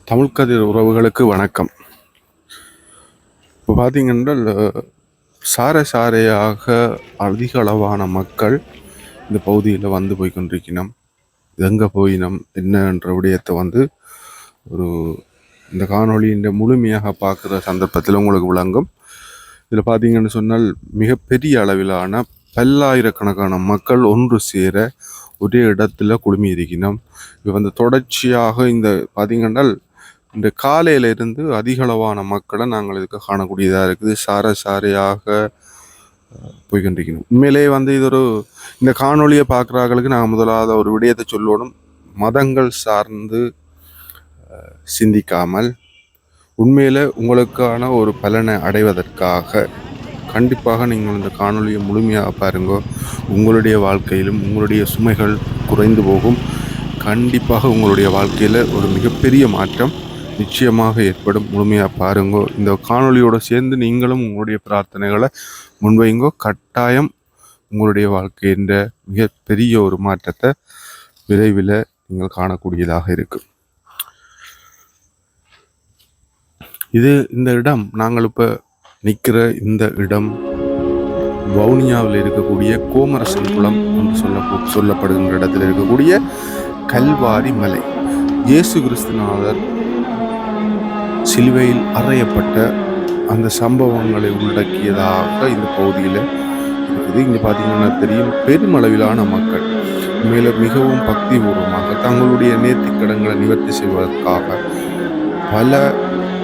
தமிழ் கதிர் உறவுகளுக்கு வணக்கம். இப்போ பார்த்தீங்கன்னா சாரை சாரையாக அதிக அளவான மக்கள் இந்த பகுதியில் வந்து போய் கொண்டிருக்கணும். எங்கே போயினம் என்னன்ற விடயத்தை ஒரு இந்த காணொளியின் முழுமையாக பார்க்குற சந்தர்ப்பத்தில் உங்களுக்கு விளங்கும். இதில் பார்த்தீங்கன்னு சொன்னால் மிகப்பெரிய அளவிலான பல்லாயிரக்கணக்கான மக்கள் ஒன்று சேர ஒரே இடத்துல குழுமி இருக்கணும். இது தொடர்ச்சியாக இந்த பார்த்தீங்கன்னா இந்த காலையில இருந்து அதிகளவான மக்களை நாங்கள் இதுக்கு காணக்கூடியதாக இருக்குது. சாரையாக போய்கொண்டிருக்கணும். உண்மையிலேயே இது இந்த காணொலியை பார்க்குறாங்களுக்கு நாங்கள் முதலாவது ஒரு விடயத்தை சொல்லணும். மதங்கள் சார்ந்து சிந்திக்காமல் உண்மையில் உங்களுக்கான ஒரு பலனை அடைவதற்காக கண்டிப்பாக நீங்கள் இந்த காணொலியை முழுமையாக பாருங்க. உங்களுடைய வாழ்க்கையிலும் உங்களுடைய சுமைகள் குறைந்து போகும். கண்டிப்பாக உங்களுடைய வாழ்க்கையில் ஒரு மிகப்பெரிய மாற்றம் நிச்சயமாக ஏற்படும். முழுமையாக பாருங்கோ. இந்த காணொலியோடு சேர்ந்து நீங்களும் உங்களுடைய பிரார்த்தனைகளை முன்வைங்கோ. கட்டாயம் உங்களுடைய வாழ்க்கையின் மிகப்பெரிய ஒரு மாற்றத்தை விரைவில் நீங்கள் காணக்கூடியதாக இருக்கும். இந்த இடம் நாங்கள் இப்போ நிற்கிற இந்த இடம் வவுனியாவில் இருக்கக்கூடிய கோமரசன் குளம் என்று சொல்லப்படுகின்ற இடத்தில் இருக்கக்கூடிய கல்வாரி மலை. இயேசு கிறிஸ்துநாதர் சிலுவையில் அறையப்பட்ட அந்த சம்பவங்களை உள்ளடக்கியதாக இந்த பகுதியில் இருக்குது. இங்கே பார்த்தீங்கன்னா தெரியும், பெருமளவிலான மக்கள் மேலும் மிகவும் பக்திபூர்வமாக தங்களுடைய நேர்த்திக்கடன்களை நிவர்த்தி செய்வதற்காக பல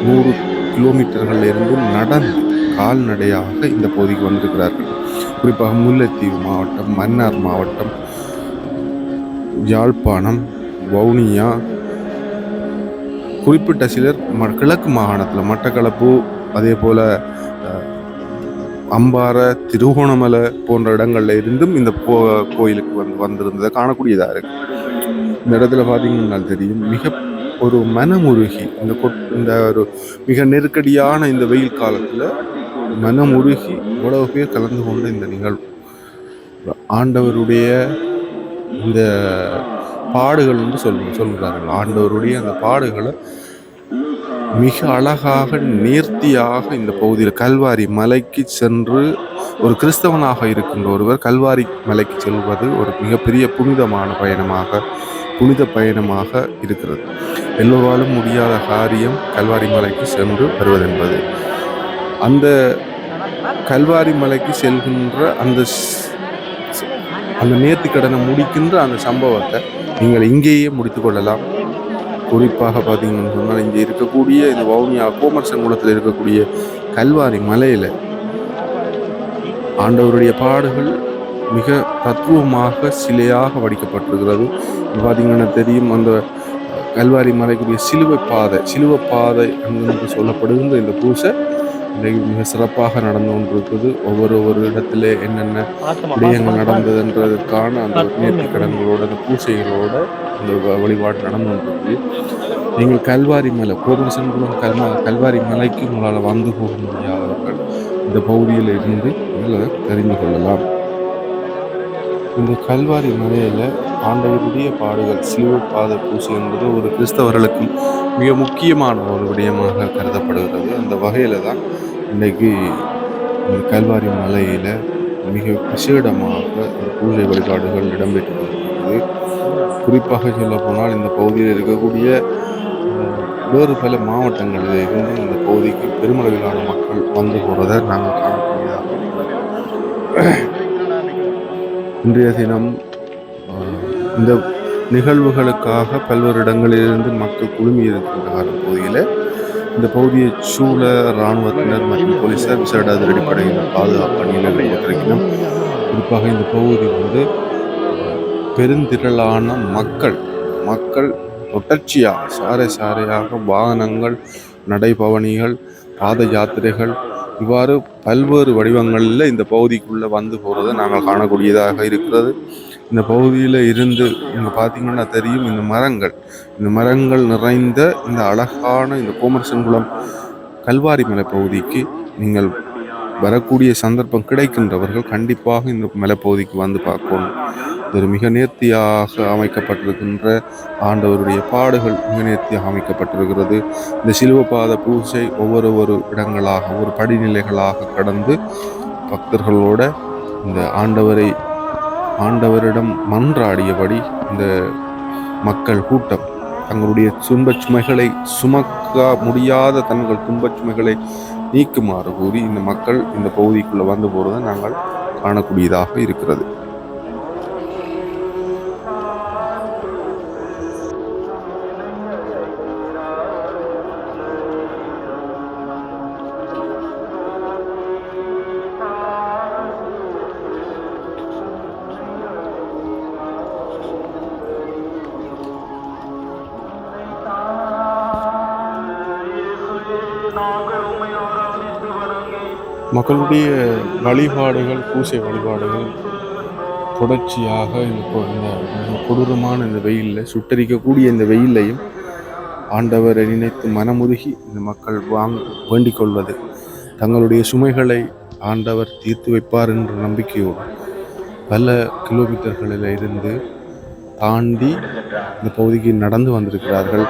100 கிலோமீட்டர்கள் இருந்து நடந்து கால்நடையாக இந்த பகுதிக்கு வந்திருக்கிறார்கள். குறிப்பாக முல்லைத்தீவு மாவட்டம், மன்னார் மாவட்டம், யாழ்ப்பாணம், வவுனியா, குறிப்பிட்ட சிலர் கிழக்கு மாகாணத்தில் மட்டக்களப்பு, அதே போல் அம்பாறை, திருகோணமலை போன்ற இடங்கள்ல இருந்தும் இந்த கோயிலுக்கு வந்திருந்ததை காணக்கூடியதாக இருக்கு. இந்த இடத்துல பார்த்தீங்கன்னா தெரியும், மிக ஒரு மனமுருகி இந்த ஒரு மிக நெருக்கடியான இந்த வெயில் காலத்தில் மனமுருகி இவ்வளவு பேர் கலந்து கொண்ட இந்த நிகழ்வு ஆண்டவருடைய இந்த பாடுகள் என்று சொல்கிறார்கள். ஆண்டவருடைய அந்த பாடுகளை மிக அழகாக நேர்த்தியாக இந்த பகுதியில் கல்வாரி மலைக்கு சென்று ஒரு கிறிஸ்தவனாக இருக்கின்ற ஒருவர் கல்வாரி மலைக்கு செல்வது ஒரு மிகப்பெரிய புனித பயணமாக இருக்கிறது. எல்லோராலும் முடியாத காரியம் கல்வாரி மலைக்கு சென்று வருவதென்பது. அந்த கல்வாரி மலைக்கு செல்கின்ற அந்த நேர்த்திக்கடனை முடிக்கின்ற அந்த சம்பவத்தை நீங்கள் இங்கேயே முடித்து கொள்ளலாம். குறிப்பாக பார்த்தீங்கன்னு சொன்னால் இங்கே இருக்கக்கூடிய இந்த வவுனியா கோமரசங்குளத்தில் இருக்கக்கூடிய கல்வாரி மலையில் ஆண்டவருடைய பாடுகள் மிக தத்துவமாக சிலையாக வடிக்கப்பட்டிருக்கிறது. பார்த்தீங்கன்னா தெரியும், அந்த கல்வாரி மலைக்குரிய சிலுவை பாதை என்று சொல்லப்படுகின்ற இந்த பூசை மிக சிறப்பாக நடந்து கொண்டிருக்குது. ஒவ்வொரு இடத்துல என்னென்ன விடயங்கள் நடந்ததுன்றதுக்கான அந்த நேர்த்திக்கடன்களோட அந்த பூசைகளோட அந்த வழிபாடு நடந்து கொண்டிருக்கு. நீங்கள் கல்வாரி மலை கோமரசன்குளம் கல்வாரி மலைக்கு உங்களால் வந்து போக முடியாதவர்கள் இந்த பகுதியில் இருந்து நீங்கள் தெரிந்து கொள்ளலாம். இந்த கல்வாரி மலையில் ஆண்டவருடைய பாடுகள் சிலுவை பாத பூசை என்பது ஒரு கிறிஸ்தவர்களுக்கு மிக முக்கியமான ஒரு விடயமாக கருதப்படுகிறது. அந்த வகையில் தான் இன்றைக்கு இந்த கல்வாரி மலையில் மிக விசேடமாக இந்த பூஜை வழிபாடுகள் இடம்பெற்று கொண்டிருக்கிறது. குறிப்பாக சொல்ல போனால் இந்த பகுதியில் இருக்கக்கூடிய வேறு பல மாவட்டங்களில் இருந்து இந்த பகுதிக்கு பெருமளவிலான மக்கள் வந்து போவதை நாங்கள் காணக்கூடியதாக இன்றைய தினம் இந்த நிகழ்வுகளுக்காக பல்வேறு இடங்களிலிருந்து மக்கள் குழுமி இருக்கின்ற பகுதியில் இந்த பகுதியை சூழ இராணுவத்தினர் மற்றும் போலீசார் விசேட அதிரடிப்படையில் பாதுகாப்பு பணியில் ஈடுபட்டிருக்கணும். குறிப்பாக இந்த பகுதி பெருந்திரளான மக்கள் தொடர்ச்சியாக சாரையாக வாகனங்கள், நடைபவனிகள், பாத யாத்திரைகள் இவ்வாறு பல்வேறு வடிவங்களில் இந்த பகுதிக்குள்ளே வந்து போகிறத நாங்கள் காணக்கூடியதாக இருக்கிறது. இந்த பகுதியில் இருந்து இங்கே பார்த்தீங்கன்னா தெரியும், இந்த மரங்கள் நிறைந்த இந்த அழகான இந்த கோமரசன்குளம் கல்வாரி மலை பகுதிக்கு நீங்கள் வரக்கூடிய சந்தர்ப்பம் கிடைக்கின்றவர்கள் கண்டிப்பாக இந்த மலைப்பகுதிக்கு வந்து பார்க்கணும். இது மிக நேர்த்தியாக அமைக்கப்பட்டிருக்கின்ற ஆண்டவருடைய பாடுகள் மிக நேர்த்தியாக அமைக்கப்பட்டிருக்கிறது. இந்த சிலுவை பாத பூஜை ஒவ்வொரு இடங்களாக ஒரு படிநிலைகளாக கடந்து பக்தர்களோட இந்த ஆண்டவரிடம் மன்றாடியபடி இந்த மக்கள் கூட்டம் தங்களுடைய துன்பச் சுமைகளை சுமக்க முடியாத தங்கள் துன்பச் சுமைகளை நீக்குமாறு கூறி இந்த மக்கள் இந்த பகுதிக்குள்ள வந்து போறதை நாங்கள் காணக்கூடியதாக இருக்கிறது. மக்களுடைய வழிபாடுகள், பூசை வழிபாடுகள் தொடர்ச்சியாக இந்த கொடூரமான இந்த வெயிலில், சுட்டரிக்கக்கூடிய இந்த வெயிலையும் ஆண்டவரை நினைத்து மனமுருகி இந்த மக்கள் வேண்டிக் கொள்வது, தங்களுடைய சுமைகளை ஆண்டவர் தீர்த்து வைப்பார் என்ற நம்பிக்கையோடு பல கிலோமீட்டர்களில் இருந்து தாண்டி இந்த பகுதிக்கு நடந்து வந்திருக்கிறார்கள்.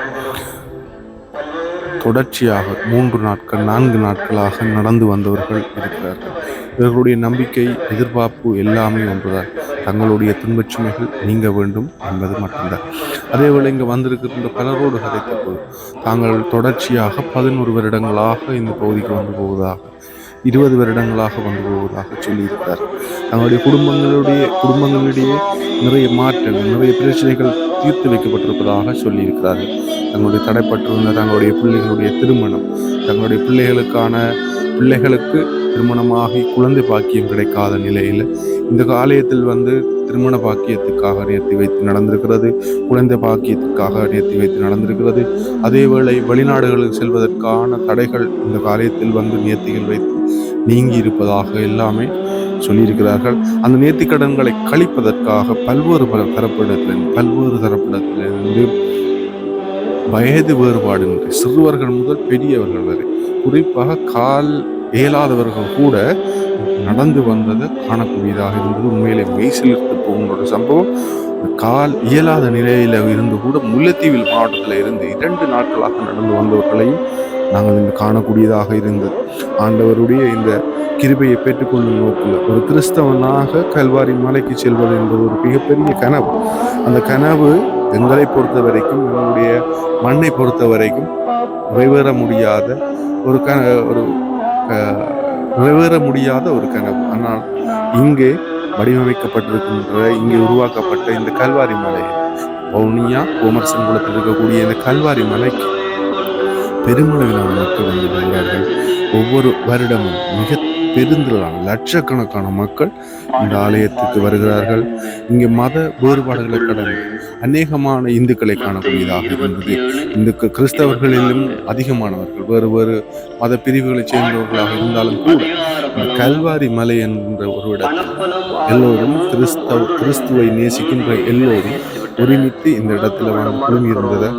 தொடர்ச்சியாக 3 நாட்கள் 4 நாட்களாக நடந்து வந்தவர்கள் இருக்கிறார்கள். இவர்களுடைய நம்பிக்கை, எதிர்பார்ப்பு எல்லாமே ஒன்றுதான், தங்களுடைய துன்பச்சுமைகள் நீங்க வேண்டும் என்பது மட்டும்தான். அதேவேளை இங்கே வந்திருக்கின்ற பலரோடு கதைத்த போது தாங்கள் தொடர்ச்சியாக 11 வருடங்களாக இந்த பகுதிக்கு வந்து போவதாக, 20 வருடங்களாக வந்து போவதாக சொல்லியிருக்கிறார். தங்களுடைய குடும்பங்களிடையே நிறைய மாற்றங்கள், நிறைய பிரச்சனைகள் தீர்த்து வைக்கப்பட்டிருப்பதாக சொல்லியிருக்கிறார்கள். தங்களுடைய தடைப்பட்டிருந்த தங்களுடைய பிள்ளைகளுடைய திருமணம், தங்களுடைய பிள்ளைகளுக்கு திருமணமாகி குழந்தை பாக்கியம் கிடைக்காத நிலையில் இந்த ஆலயத்தில் வந்து திருமண பாக்கியத்துக்காக நிறுத்தி வைத்து நடந்திருக்கிறது, குழந்தை பாக்கியத்துக்காக நிறுத்தி வைத்து நடந்திருக்கிறது. அதேவேளை வெளிநாடுகளுக்கு செல்வதற்கான தடைகள் இந்த ஆலயத்தில் வந்து நிறுத்திகள் வைத்து நீங்கி இருப்பதாக எல்லாமே சொல்லியிருக்கிறார்கள். அந்த நேர்த்தி கடன்களை கழிப்பதற்காக பல்வேறு தரப்பிடத்திலிருந்து வயது வேறுபாடின்றி சிறுவர்கள் முதல் பெரியவர்கள் வரை, குறிப்பாக கால் இயலாதவர்கள் கூட நடந்து வந்ததை காணக்கூடியதாக இருந்தது. உண்மையிலே மெய்சிலிர்த்து போகின்ற ஒரு சம்பவம். கால் இயலாத நிலையில இருந்து கூட முல்லைத்தீவில் மாவட்டத்தில் இருந்து 2 நாட்களாக நடந்து வந்தவர்களையும் நாங்கள் இங்கு காணக்கூடியதாக இருந்தது. ஆண்டவருடைய இந்த கிருபையை பெற்றுக்கொள்ளும் நோக்கில் ஒரு கிறிஸ்தவனாக கல்வாரி மலைக்கு செல்வது என்பது ஒரு மிகப்பெரிய கனவு. அந்த கனவு எங்களை பொறுத்த வரைக்கும், எங்களுடைய மண்ணை பொறுத்த வரைக்கும் நிறைவேற முடியாத ஒரு கனவு. ஆனால் இங்கே வடிவமைக்கப்பட்டிருக்கின்ற, இங்கே உருவாக்கப்பட்ட இந்த கல்வாரி மலை, வவுனியா கோமர்சன் குளத்தில் இருக்கக்கூடிய இந்த கல்வாரி மலைக்கு பெருமளவிலான மக்கள் வந்து வருகிறார்கள். ஒவ்வொரு வருடமும் மிக பெருந்திரளான லட்சக்கணக்கான மக்கள் இந்த ஆலயத்துக்கு வருகிறார்கள். இங்கே மத வேறுபாடுகளை கடந்து அநேகமான இந்துக்களை காணக்கூடியதாக இருந்தது. இந்துக்கு கிறிஸ்தவர்களிலும் அதிகமானவர்கள் வேறு மத பிரிவுகளை சேர்ந்தவர்களாக இருந்தாலும் கூட இந்த கல்வாரி மலை என்ற ஒரு இடத்தில் எல்லோரும் கிறிஸ்துவை நேசிக்கின்ற எல்லோரும் ஒருமித்து இந்த இடத்துல வந்து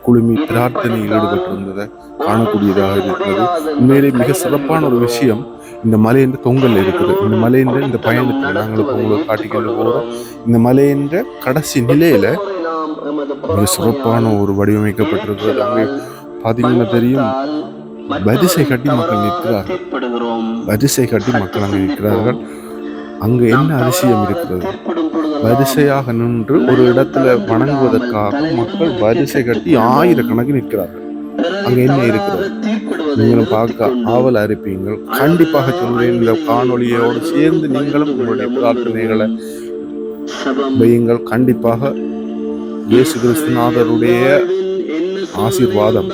குழுமி பிரார்த்தனையில் ஈடுபட்டிருந்ததை காணக்கூடியதாக இருக்கிறது. உண்மையிலே மிக சிறப்பான ஒரு விஷயம் இந்த மலையின் தொங்கல் இருக்குது. இந்த மலையின் இந்த பயணத்தில் நாங்களுக்கு உங்களுக்கு காட்டிக்கொண்டு போகிறோம். இந்த மலையின் கடைசி நிலையில மிக சிறப்பான ஒரு வடிவமைக்கப்பட்டிருக்கிறது. அங்கே பார்த்தீங்கன்னா தெரியும், வரிசை கட்டி மக்கள் அங்கே நிற்கிறார்கள். அங்கு என்ன அதிசயம் இருக்கிறது? வரிசையாக நின்று ஒரு இடத்துல வணங்குவதற்காக மக்கள் வரிசை கட்டி ஆயிரக்கணக்கில் நிற்கிறார்கள். அங்க என்ன இருக்கிறது? நீங்களும் பார்க்க ஆவல் அறிப்பீங்கள். கண்டிப்பாக சொல்றேன், இந்த காணொலியோடு சேர்ந்து நீங்களும் உங்களுடைய பிரார்த்தனைகளை வையுங்கள். கண்டிப்பாக இயேசு கிறிஸ்துநாதருடைய ஆசீர்வாதம்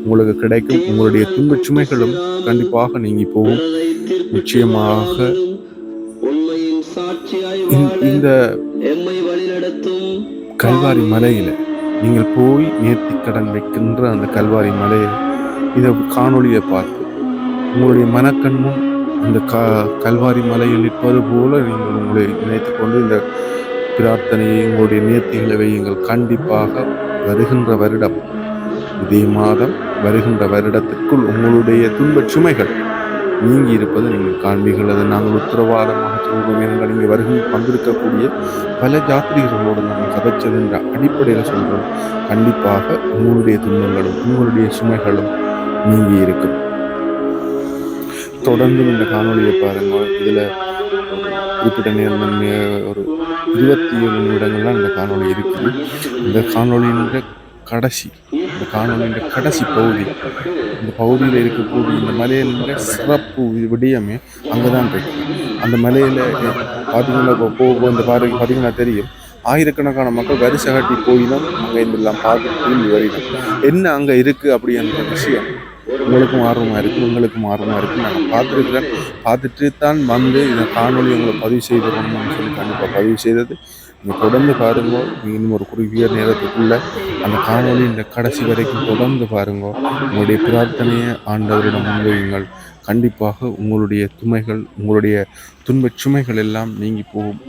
உங்களுக்கு கிடைக்கும். உங்களுடைய துன்பச் சுமைகளும் கண்டிப்பாக நீங்கி போகும். நிச்சயமாக இந்த கல்வாரி மலையில நீங்கள் போய் நேர்த்தி கடன் வைக்கின்ற அந்த கல்வாரி மலையை இதை காணொலியை பார்த்து உங்களுடைய மனக்கண்மும் அந்த கல்வாரி மலையில் நிற்பது போல நீங்கள் உங்களை நினைத்து கொண்டு இந்த பிரார்த்தனையை, உங்களுடைய நேர்த்திகளை வையுங்கள். கண்டிப்பாக வருகின்ற வருடம், இதே மாதம் வருகின்ற வருடத்திற்குள் உங்களுடைய துன்பச் சுமைகள் நீங்கி இருப்பதை நீங்கள் காண்பீர்கள். அதை நாங்கள் உத்தரவாதமாக சொல்வோம். ஏனென்றால் இங்கே வருகை வந்திருக்கக்கூடிய பல யாத்திரிகளோடு நாங்கள் கதைச்சது என்ற அடிப்படையில் சொல்கிறோம். கண்டிப்பாக உங்களுடைய துன்பங்களும் உங்களுடைய சுமைகளும் நீங்கி இருக்கும். தொடர்ந்து இந்த காணொலியை பாருங்கள். இதில் குறிப்பிட்ட நேரம் ஒரு 27 நிமிடங்கள்லாம் இந்த காணொலி இருக்குது. இந்த காணொலியின் கடைசி பகுதி, இந்த பகுதியில் இருக்கக்கூடிய இந்த மலையில சிறப்பு விடயமே அங்கே தான் இருக்கு. அந்த மலையில் பார்த்தீங்கன்னா போக இந்த பார்த்தீங்கன்னா தெரியும், ஆயிரக்கணக்கான மக்கள் வரிசை காட்டி போயிடும் அங்கே இதெல்லாம் பார்த்து வரையிடும். என்ன அங்கே இருக்குது அப்படின்ற விஷயம் உங்களுக்கும் ஆர்வமாக இருக்குது, உங்களுக்கும் ஆர்வமாக இருக்குது. நாங்கள் பார்த்துட்டு தான் வந்து இந்த காணொலி உங்களை பதிவு செய்திடணும்னு சொல்லி கண்டிப்பாக பதிவு செய்தது. நீங்கள் தொடர்ந்து பாருங்க. இன்னும் ஒரு குறுகிய நேரத்துக்குள்ளே அந்த காணொலி இந்த கடைசி வரைக்கும் தொடர்ந்து பாருங்க. உங்களுடைய பிரார்த்தனையை ஆண்டவரிடம் முன்வையுங்கள். கண்டிப்பாக உங்களுடைய துமைகள், உங்களுடைய துன்பச் சுமைகள் எல்லாம் நீங்கி போகும்.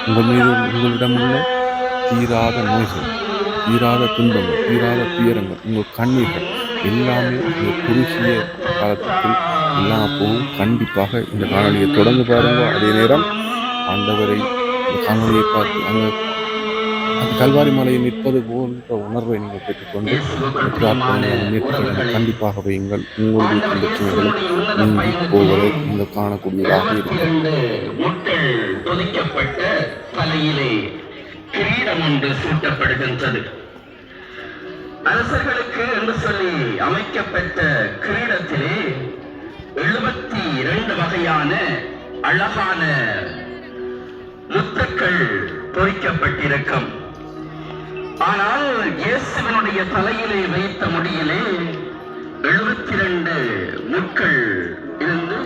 உங்கள் மீது உங்களிடமுள்ள தீராத நோய்கள், தீராத துன்பங்கள், தீராத துயரங்கள், உங்கள் கண்ணீர்கள் எல்லாமே இந்த குறுகிய காலத்துக்குள் எல்லாம் போகும். கண்டிப்பாக இந்த காணொலியை தொடர்ந்து பாருங்க. அதே நேரம் ஆண்டவரை இந்த காணொலியை பார்த்து அந்த கல்வாரி மலையை நிற்பது போன்ற உணர்வை நீங்கள் பெற்றுக்கொண்டு கண்டிப்பாக வையுங்கள். உங்களுடைய பிரச்சனைகளும் நீங்கி போவதை நீங்கள் காணக்கூடியதாக இருக்கும். அரசர்களுக்கு என்று சொல்லி அமைக்கப்பட்ட கிரீடத்திலே 72 வகையான அழகான முத்துக்கள் பொறிக்கப்பட்டிருக்கும். ஆனால் இயேசுவினுடைய தலையிலே வைத்த முடியிலே 72 முட்கள் இருந்து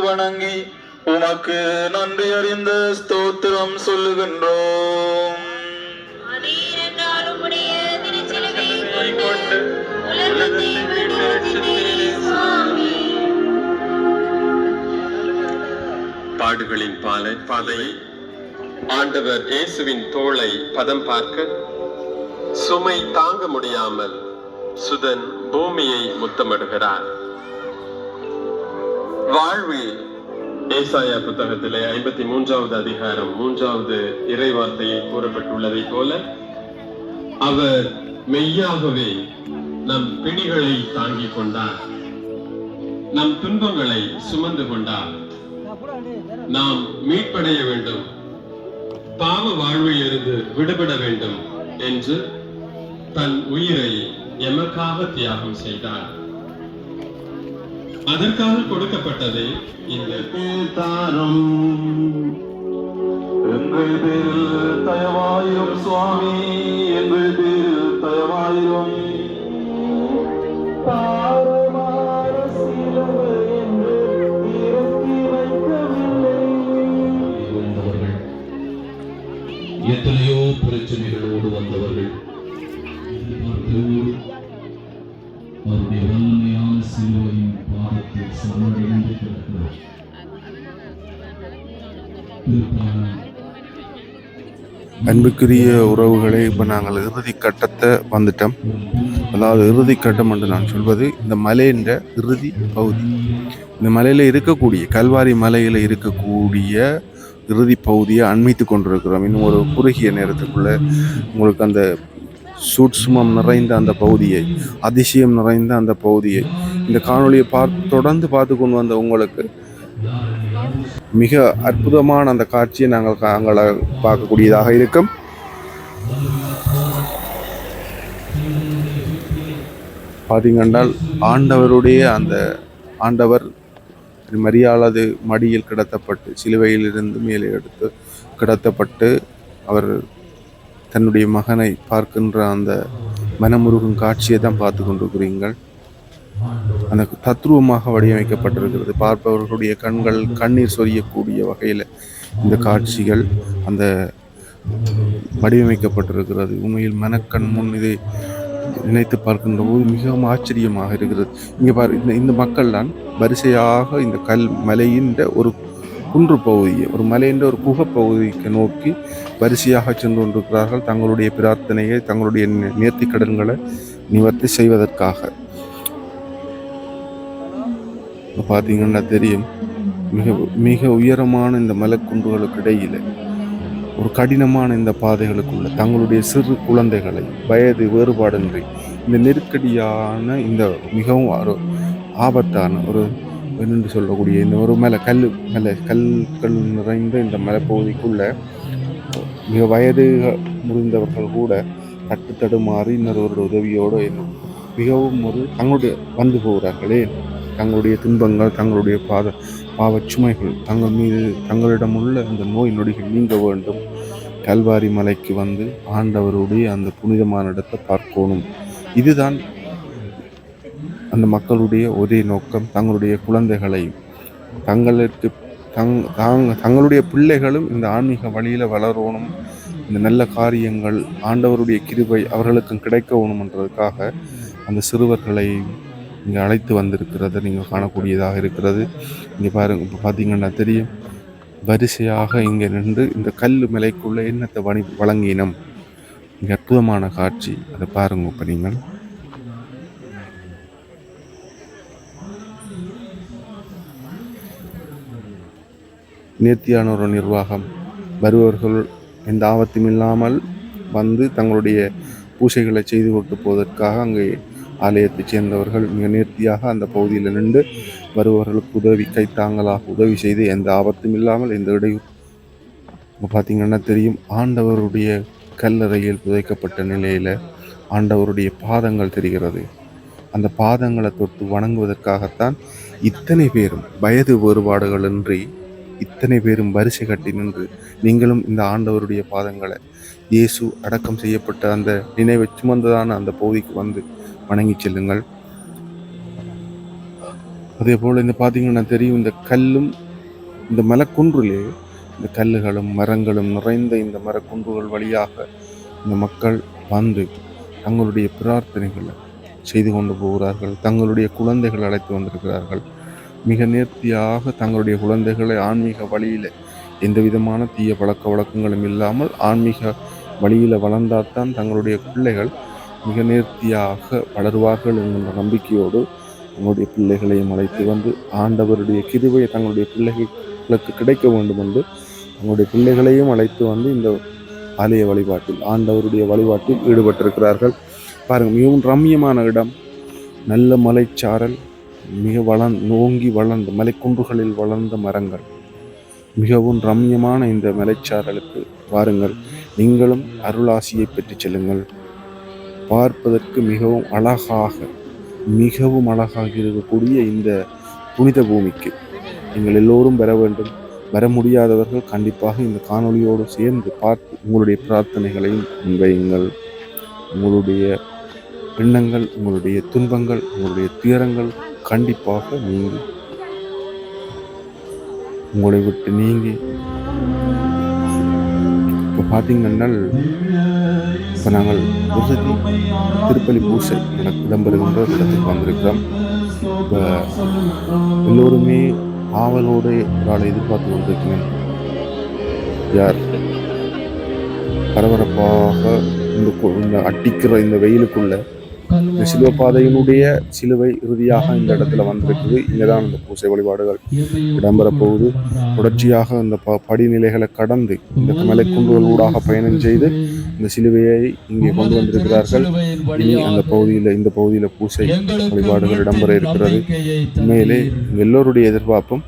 வணங்கி உமக்கு நன்றி அறிந்த ஸ்தோத்திரம் சொல்லுகின்றோம். பாடுகளின் பாதையை ஆண்டவர் இயேசுவின் தோளை பதம் பார்க்க சுமை தாங்க முடியாமல் சுதன் பூமியை முத்தமிடுகிறார். வாழ்வு ஏசாயா புத்தகத்திலே 53வது அதிகாரம் 3வது இறைவார்த்தையை கூறப்பட்டுள்ளதை போல அவர் மெய்யாகவே நம் பிணிகளை தாங்கிக் கொண்டார், நம் துன்பங்களை சுமந்து கொண்டார். நாம் மீட்படைய வேண்டும், பாவ வாழ்வில் இருந்து விடுபட வேண்டும் என்று தன் உயிரை எமக்காக தியாகம் செய்தார். அதற்காக கொடுக்கப்பட்டதே இந்த தாரம். எங்கள் பேரில் தயவாயிரும் சுவாமி, எங்கள் பேரில் தயவாயிரும். எத்தனையோ பிரச்சனைகளோடு வந்தவர்கள் அவருடைய வல்லமையான சிலுவையின் பாதத்தில் சமடைந்து கிடக்கிறார். அன்புக்குரிய உறவுகளை, இப்போ நாங்கள் இறுதி கட்டத்தை வந்துட்டோம். அதாவது இறுதி கட்டம் என்று நான் சொல்வது இந்த மலையின் இறுதி பகுதி. இந்த மலையில் இருக்கக்கூடிய கல்வாரி மலையில் இருக்கக்கூடிய இறுதி பகுதியை அண்மித்து கொண்டிருக்கிறோம். இன்னும் ஒரு குறுகிய நேரத்துக்குள்ள உங்களுக்கு அந்த சூட்சுமம் நிறைந்த அந்த பகுதியை, அதிசயம் நிறைந்த அந்த பகுதியை இந்த காணொலியை தொடர்ந்து பார்த்து கொண்டு வந்த உங்களுக்கு மிக அற்புதமான அந்த காட்சியை நாங்கள் பார்க்கக்கூடியதாக இருக்கும். பார்த்தீங்கன்றால் ஆண்டவர் மரியாளது மடியில் கிடத்தப்பட்டு சிலுவையிலிருந்து மேலே எடுத்து கிடத்தப்பட்டு அவர் தன்னுடைய மகனை பார்க்கின்ற அந்த மனமுருகும் காட்சியை தான் பார்த்து கொண்டிருக்கிறீர்கள். அந்த தத்ரூபமாக வடிவமைக்கப்பட்டிருக்கிறது. பார்ப்பவர்களுடைய கண்கள் கண்ணீர் சொரியக்கூடிய வகையில் இந்த காட்சிகள் அந்த வடிவமைக்கப்பட்டிருக்கிறது. உண்மையில் மனக்கண் முன் இதை நினைத்து பார்க்கின்ற போது மிகவும் ஆச்சரியமாக இருக்கிறது. இங்கே இந்த மக்கள் தான் வரிசையாக இந்த மலையின் ஒரு குன்று பகுதியை, ஒரு மலையின் ஒரு குகைப்பகுதிக்கு நோக்கி வரிசையாக சென்று கொண்டிருக்கிறார்கள். தங்களுடைய பிரார்த்தனையை, தங்களுடைய நேர்த்தி கடன்களை நிவர்த்தி செய்வதற்காக. பார்த்தீங்கன்னா தெரியும், மிக மிக உயரமான இந்த மலைக்குன்றுகளுக்கு இடையில ஒரு கடினமான இந்த பாதைகளுக்குள்ள தங்களுடைய சிறு குழந்தைகளை வயது வேறுபாடின்றி இந்த நெருக்கடியான இந்த மிகவும் ஒரு ஆபத்தான ஒரு என்னென்று சொல்லக்கூடிய இந்த ஒரு கல்கள் நிறைந்த இந்த மலைப்பகுதிக்குள்ள மிக வயது முறிந்தவர்கள் கூட தடுமாறி இன்னொருவருடைய உதவியோடு மிகவும் தங்களுடைய வந்து போகிறார்களே, தங்களுடைய துன்பங்கள், தங்களுடைய பாவச்சுமைகள், தங்களிடம் உள்ள அந்த நோய் நொடிகள் நீங்க வேண்டும். கல்வாரி மலைக்கு வந்து ஆண்டவருடைய அந்த புனிதமான இடத்தை பார்க்கணும். இதுதான் அந்த மக்களுடைய ஒரே நோக்கம். தங்களுடைய குழந்தைகளை தங்களுடைய பிள்ளைகளும் இந்த ஆன்மீக வழியில வளரணும், இந்த நல்ல காரியங்கள் ஆண்டவருடைய கிருபை அவர்களுக்கும் கிடைக்கணும்ன்றதுக்காக அந்த சிறுவர்களை இங்கே அழைத்து வந்திருக்கிறத நீங்கள் காணக்கூடியதாக இருக்கிறது. இங்கே பாருங்க, இப்போ பார்த்தீங்கன்னா தெரியும், வரிசையாக இங்கே நின்று இந்த மலைக்குள்ள என்னத்தை வழங்கினோம். இங்கே அற்புதமான காட்சி, அதை பாருங்க. இப்போ நீங்கள் நேர்த்தியான ஒரு நிர்வாகம், வருபவர்கள் எந்த ஆபத்தும் இல்லாமல் வந்து தங்களுடைய பூசைகளை செய்து கொண்டு போவதற்காக அங்கே ஆலயத்தைச் சேர்ந்தவர்கள் மிக நேர்த்தியாக அந்த பகுதியில் நின்று வருபவர்களுக்கு உதவி கைத்தாங்களாக உதவி செய்து எந்த ஆபத்தும் இல்லாமல் எந்த இடையூறு. பார்த்தீங்கன்னா தெரியும், ஆண்டவருடைய கல்லறையில் புதைக்கப்பட்ட நிலையில் ஆண்டவருடைய பாதங்கள் தெரிகிறது. அந்த பாதங்களை தொட்டு வணங்குவதற்காகத்தான் இத்தனை பேரும் வயது வேறுபாடுகளின்றி இத்தனை பேரும் வரிசை கட்டி நின்று நீங்களும் இந்த ஆண்டவருடைய பாதங்களை இயேசு அடக்கம் செய்யப்பட்ட அந்த நினைவை சுமந்ததான அந்த பகுதிக்கு வந்து வணங்கி செல்லுங்கள். அதே போல் இந்த பார்த்தீங்கன்னா தெரியும், இந்த கல்லும் இந்த மலைக்குன்றிலே இந்த கல்லுகளும் மரங்களும் நிறைந்த இந்த மரக்குன்றுகள் வழியாக இந்த மக்கள் வந்து தங்களுடைய பிரார்த்தனைகளை செய்து கொண்டு போகிறார்கள். தங்களுடைய குழந்தைகள் அழைத்து வந்திருக்கிறார்கள். மிக நேர்த்தியாக தங்களுடைய குழந்தைகளை ஆன்மீக வழியில் எந்த விதமான தீய பழக்க வழக்கங்களும் இல்லாமல் ஆன்மீக வழியில் வளர்ந்தால்தான் தங்களுடைய பிள்ளைகள் மிக நேர்த்தியாக வளருவார்கள் என்கின்ற நம்பிக்கையோடு தங்களுடைய பிள்ளைகளையும் அழைத்து வந்து ஆண்டவருடைய கிருபையை தங்களுடைய பிள்ளைகளுக்கு கிடைக்க வேண்டும் என்று தங்களுடைய பிள்ளைகளையும் அழைத்து வந்து இந்த ஆலய வழிபாட்டில் ஆண்டவருடைய வழிபாட்டில் ஈடுபட்டிருக்கிறார்கள். பாருங்கள், மிகவும் ரம்மியமான இடம், நல்ல மலைச்சாரல், மிக நோங்கி வளர்ந்த மலைக்குன்றுகளில் வளர்ந்த மரங்கள், மிகவும் ரம்மியமான இந்த மலைச்சாரலுக்கு வாருங்கள், நீங்களும் அருளாசியை பெற்று செல்லுங்கள். பார்ப்பதற்கு மிகவும் அழகாக இருக்கக்கூடிய இந்த புனித பூமிக்கு நீங்கள் எல்லோரும் பெற வேண்டும். வர முடியாதவர்கள் கண்டிப்பாக இந்த காணொளியோடு சேர்ந்து பார்த்து உங்களுடைய பிரார்த்தனைகளையும் முன்வையுங்கள். உங்களுடைய எண்ணங்கள், உங்களுடைய துன்பங்கள், உங்களுடைய துயரங்கள் கண்டிப்பாக நீங்கி உங்களை விட்டு நீங்கி. இப்போ பார்த்தீங்கன்னா இப்போ நாங்கள் திருப்பலி பூசை இடம்பெறுகின்ற இடத்துக்கு வந்திருக்கிறோம். இப்போ எல்லோருமே ஆவலோடு ஒரு ஆளை எதிர்பார்த்து கொண்டிருக்கிறேன். யார் பரபரப்பாக இந்த அட்டிக்கிற இந்த வெயிலுக்குள்ள இந்த சிலுவை பாதையினுடைய சிலுவை இறுதியாக இந்த இடத்துல வந்திருக்குது. இங்கேதான் இந்த பூசை வழிபாடுகள் இடம்பெற போகுது. தொடர்ச்சியாக இந்த படிநிலைகளை கடந்து இந்த மலைக்குன்றுகள் ஊடாக பயணம் செய்து இந்த சிலுவையை இங்கே கொண்டு வந்திருக்கிறார்கள். இனி அந்த பகுதியில் இந்த பகுதியில் பூசை வழிபாடுகள் இடம்பெற இருக்கிறது. உண்மையிலே எல்லோருடைய எதிர்பார்ப்பும்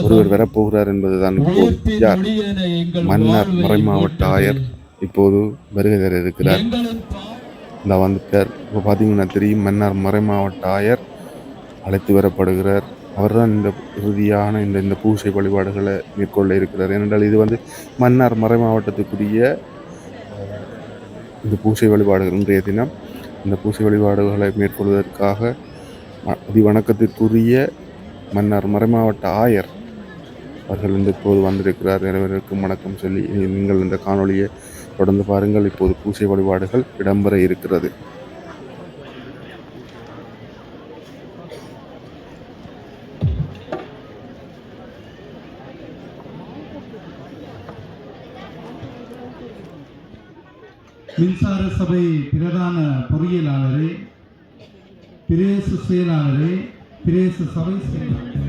ஒருவர் வரப்போகிறார் என்பதுதான். இப்போது யார்? மன்னார் மறைமாவட்ட ஆயர் இப்போது வருகை தர இருக்கிறார். வந்துட்டார். இப்போ பார்த்தீங்கன்னா தெரியும், மன்னார் மறைமாவட்ட ஆயர் அழைத்து வரப்படுகிறார். அவர்தான் இந்த இறுதியான இந்த பூசை வழிபாடுகளை மேற்கொள்ள இருக்கிறார். ஏனென்றால் இது வந்து மன்னார் மறை மாவட்டத்துக்குரிய இந்த பூசை வழிபாடுகள். இன்றைய தினம் இந்த பூசை வழிபாடுகளை மேற்கொள்வதற்காக அதிவணக்கத்திற்குரிய மன்னார் மறைமாவட்ட ஆயர் அவர்கள் இப்போது வந்திருக்கிறார். அனைவருக்கும் வணக்கம் சொல்லி நீங்கள் இந்த காணொலியை தொடர்ந்து பாருங்கள். இப்போது பூசை வழிபாடுகள் இடம்பெற இருக்கிறது. மின்சார சபை பிரதான பொறியியலாளரே, பிரேச செயலாளரே, பிரேச சபை செயலாளரே,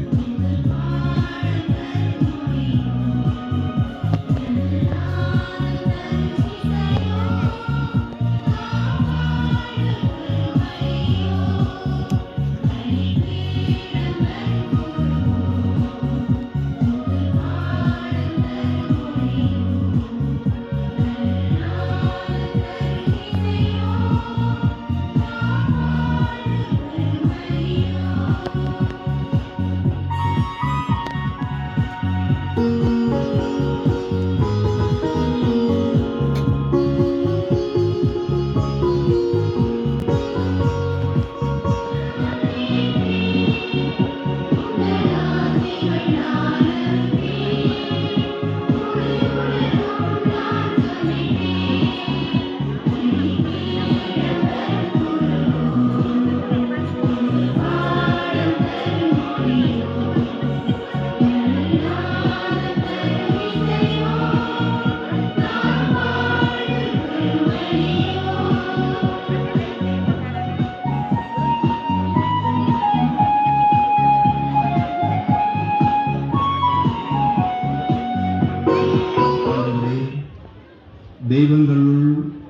தெய்வங்களுள்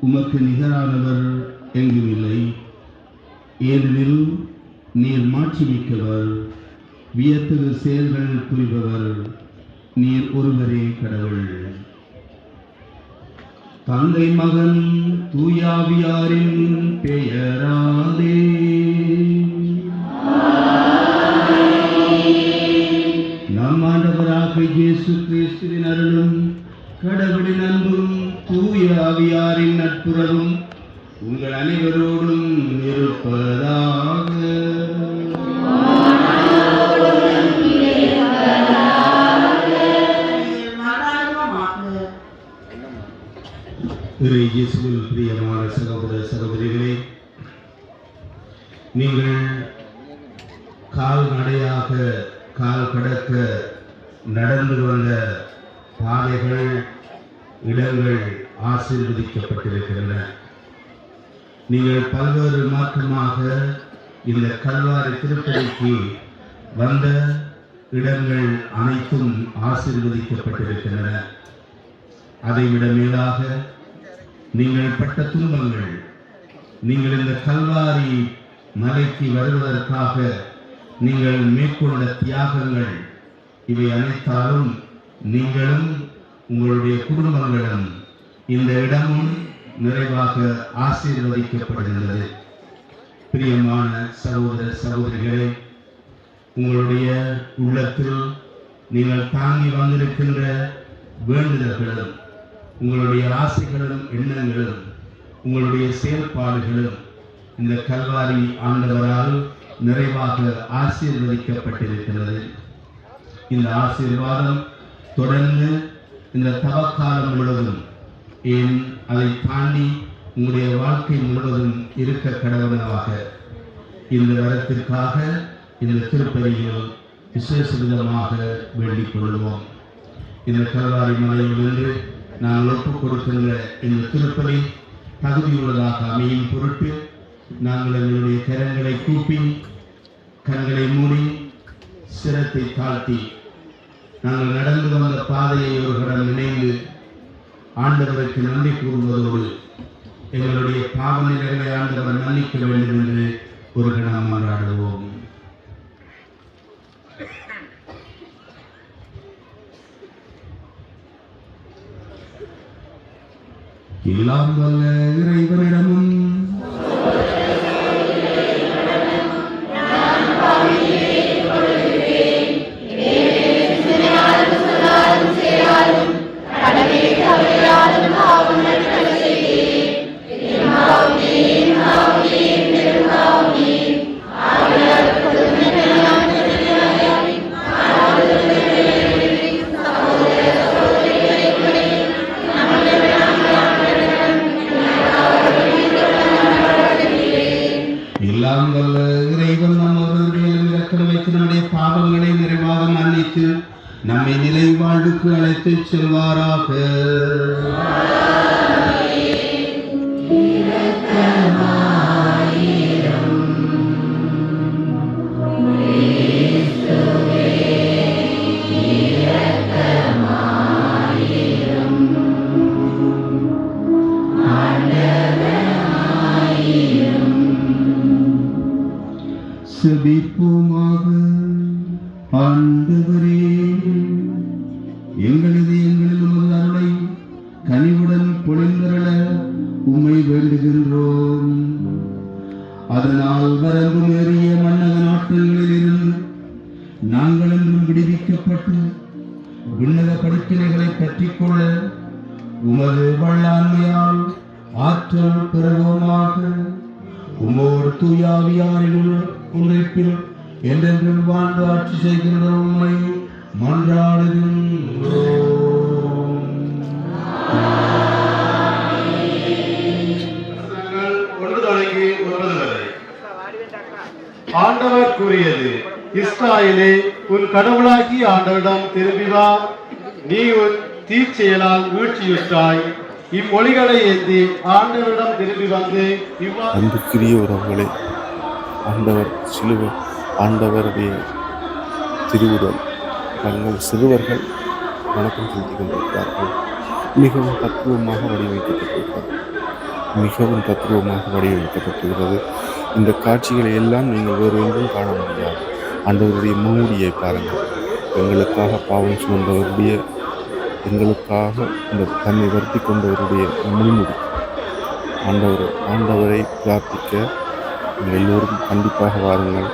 உமக்கு நிகரானவர் எங்குமில்லை. ஏனெனில் நீர் மாட்சிமிக்கவர், வியத்தகு செயல்கள் புரிபவர், நீர் ஒருவரே கடவுள். தந்தை மகன் தூயாவியாரின் பெயராலே நம் ஆண்டவராக இயேசு கிறிஸ்துவின் அருளும் கடவுளின் அன்பும் தூய ஆவியாரின் நட்புறவும் உங்கள் அனைவரோடும் இருப்பதாக. இயேசுவில் பிரியமான சகோதர சகோதரிகளே, நீங்கள் கால்நடையாக கால் கடக்க நடந்து வந்த பாதைகள், இடங்கள் ஆசீர்வதிக்கப்பட்டிருக்கின்றன. நீங்கள் பல்வேறு மாற்றமாக இந்த கல்வாரி திருப்பதிக்கு வந்த இடங்கள் அனைத்தும் ஆசீர்வதிக்கப்பட்டிருக்கின்றன. அதைவிட மேலாக நீங்கள் பட்ட துன்பங்கள், நீங்கள் இந்த கல்வாரி மலைக்கு வருவதற்காக நீங்கள் மேற்கொண்ட தியாகங்கள், இவை அனைத்தாலும் நீங்களும் உங்களுடைய குடும்பங்களும் இந்த இடமும் நிறைவாக ஆசீர்வதிக்கப்படுகிறது. பிரியமான சகோதர சகோதரிகளே, உங்களுடைய உள்ளத்தில் நீங்கள் தாங்கி வந்திருக்கின்ற வேண்டுதல்களும், உங்களுடைய ஆசைகளும், எண்ணங்களும், உங்களுடைய செயல்பாடுகளும் இந்த கல்வாரி ஆண்டவரால் நிறைவாக ஆசீர்வதிக்கப்பட்டிருக்கிறது. இந்த ஆசீர்வாதம் தொடர்ந்து இந்த தவக்காலம் முழுவதும், ஏன் அதை தாண்டி உங்களுடைய வாழ்க்கை முழுவதும் இருக்க கடவுளாக இந்த வரத்திற்காக இந்த திருப்பதியில் விசேஷ விதமாக வேண்டிக் கொள்வோம். இந்த கல்வாரி மலையிலிருந்து நாங்கள் ஒப்புக் கொடுக்கின்ற இந்த திருப்பதி தகுதியுள்ளதாக அமையும் பொருட்டு நாங்கள் எங்களுடைய கரங்களை கூப்பி, கண்களை மூடி, சிரத்தை தாழ்த்தி, நாங்கள் நடந்து வந்த பாதையை ஒரு கடம் நினைந்து ஆண்டவருக்கு நன்றி கூறுவதோடு எங்களுடைய பாவ நிலைகளை ஆண்டவர் மன்னிக்க வேண்டும் என்று ஒரு கணம் மன்றாடுவோம். எல்லாம் வல்ல இறைவனிடமும் பாவங்களை நிறைவாக மன்னித்து நம்மை நிலை வாழ்வுக்கு அழைத்துச் செல்வாராக. செபிப்போமாக. ஆண்டவரே, எங்களது எங்களில் உமது அருளை கனிவுடன் பொழிந்தருள உம்மை வேண்டுகின்றோம். அதனால் வரம்பு மீறிய மன்னக நாட்டங்களிலிருந்து நாங்கள் என்றும் விடுவிக்கப்பட்டு விண்ணக படிப்பினைகளை கற்றிக்கொள்ள உமது வல்லாண்மையால் ஆற்றல் பெறுவோமாக. உமோடு தூயாவியாரில் உழைப்பில் என்றென்றும் வாழ்ந்து ஆட்சி செய்கின்ற உண்மை மன்றாடுகின்றோம். ஒன்று தொடங்கி 9 வரை. ஆண்டவர் கூறியது, இஸ்ராயேலே, உன் கடவுளாகி ஆண்டவரிடம் திரும்பி வா. நீ உன் தீச்செயலால் வீழ்ச்சியுற்றாய். இம்மொழிகளை ஏந்தி ஆண்டவரிடம் திரும்பி வந்து இவ்வாறு அன்புக்குரிய உறவுகளை, ஆண்டவருடைய திருவுடல் தங்கள் சிறுவர்கள் வணக்கம் செலுத்திக் கொண்டிருக்கிறார்கள். மிகவும் தத்துவமாக வடிவமைக்கப்பட்டுகிறது. இந்த காட்சிகளை எல்லாம் நீங்கள் வேறு எங்கும் காண முடியாது. ஆண்டவருடைய முன்முடியை பாருங்கள். எங்களுக்காக இந்த தன்னை வருத்தி கொண்டவருடைய முன்முடி. ஆண்டவரை பிரார்த்திக்க நீங்கள் எல்லோரும் கண்டிப்பாக வாருங்கள்.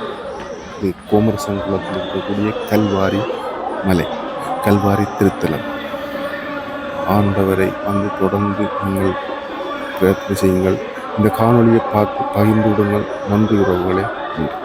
இது கோமரசங்குளத்தில் இருக்கக்கூடிய கல்வாரி மலை, கல்வாரி திருத்தலம். ஆண்டவரை வந்து தொடர்ந்து நீங்கள் பிரார்த்தனை செய்யுங்கள். இந்த காணொலியை பார்த்து பகிர்ந்து விடுங்கள். நன்றி உறவுகளே. நன்றி.